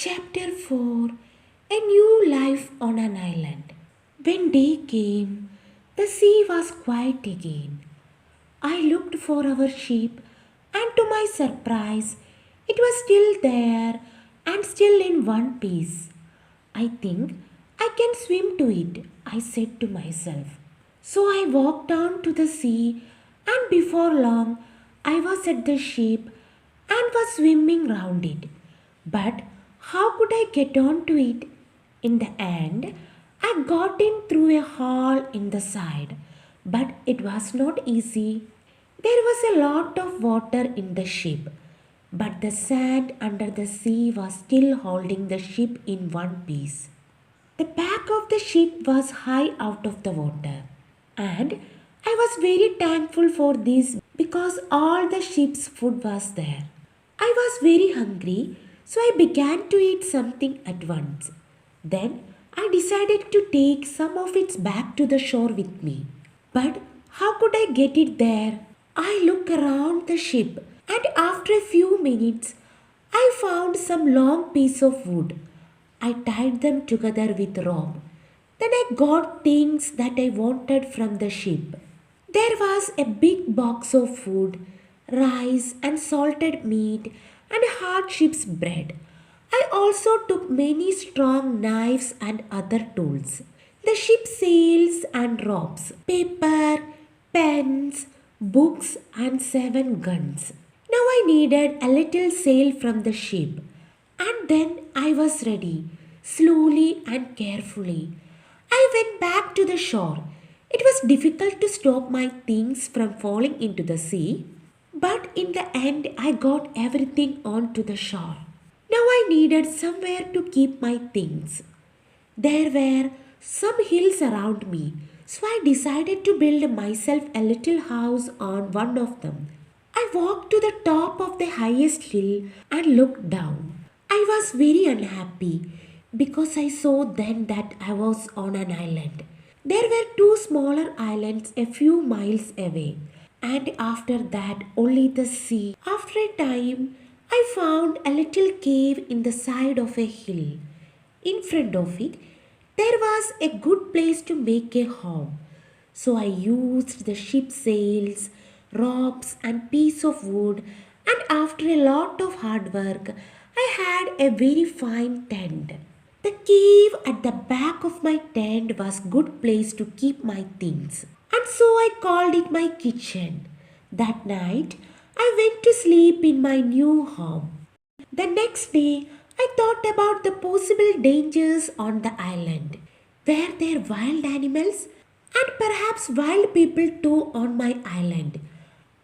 Chapter 4. A New Life on an Island. When day came, the sea was quiet again. I looked for our ship, and to my surprise, it was still there and still in one piece. I think I can swim to it, I said to myself. So I walked down to the sea, and before long, I was at the ship and was swimming round it. But how could I get on to it? In the end, I got in through a hole in the side, but it was not easy. There was a lot of water in the ship, but the sand under the sea was still holding the ship in one piece. The back of the ship was high out of the water, and I was very thankful for this because all the ship's food was there. I was very hungry, so I began to eat something at once. Then I decided to take some of it back to the shore with me. But how could I get it there? I looked around the ship, and after a few minutes, I found some long pieces of wood. I tied them together with rope. Then I got things that I wanted from the ship. There was a big box of food, rice and salted meat, and hard ship's bread. I also took many strong knives and other tools. The ship sails and ropes, paper, pens, books, and 7 guns. Now I needed a little sail from the ship, and then I was ready, slowly and carefully. I went back to the shore. It was difficult to stop my things from falling into the sea, but in the end I got everything onto the shore. Now I needed somewhere to keep my things. There were some hills around me, so I decided to build myself a little house on one of them. I walked to the top of the highest hill and looked down. I was very unhappy because I saw then that I was on an island. There were two smaller islands a few miles away, and after that only the sea. After a time, I found a little cave in the side of a hill. In front of it, there was a good place to make a home. So I used the ship sails, ropes, and piece of wood, and after a lot of hard work, I had a very fine tent. The cave at the back of my tent was good place to keep my things, and so I called it my kitchen. That night, I went to sleep in my new home. The next day, I thought about the possible dangers on the island. Were there wild animals and perhaps wild people too on my island?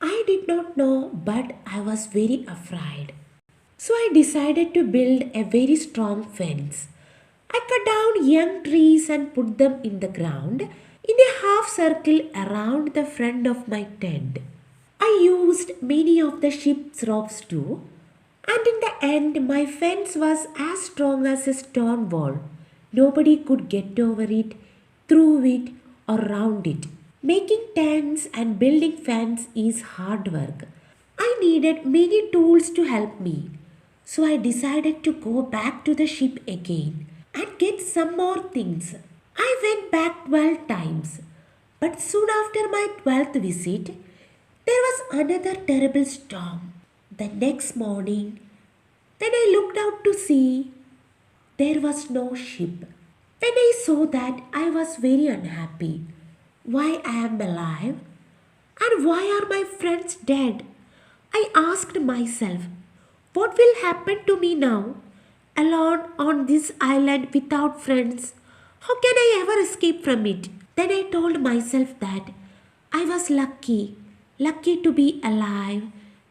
I did not know, but I was very afraid. So I decided to build a very strong fence. I cut down young trees and put them in the ground in a half circle around the front of my tent. I used many of the ship's ropes too, and in the end, my fence was as strong as a stone wall. Nobody could get over it, through it, or round it. Making tents and building fence is hard work. I needed many tools to help me, so I decided to go back to the ship again and get some more things. I went back 12 times, but soon after my 12th visit, there was another terrible storm. The next morning, when I looked out to sea, there was no ship. When I saw that, I was very unhappy. Why I am alive? And why are my friends dead? I asked myself, what will happen to me now? Alone on this island without friends. How can I ever escape from it? Then I told myself that I was lucky to be alive,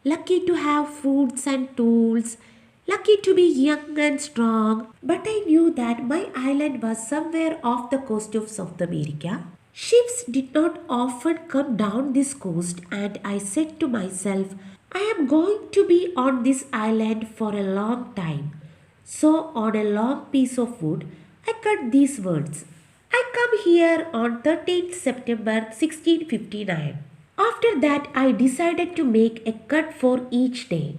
lucky to have foods and tools, lucky to be young and strong. But I knew that my island was somewhere off the coast of South America. Ships did not often come down this coast, and I said to myself, I am going to be on this island for a long time. So, on a long piece of wood, I cut these words. I come here on 13th September 1659. After that, I decided to make a cut for each day.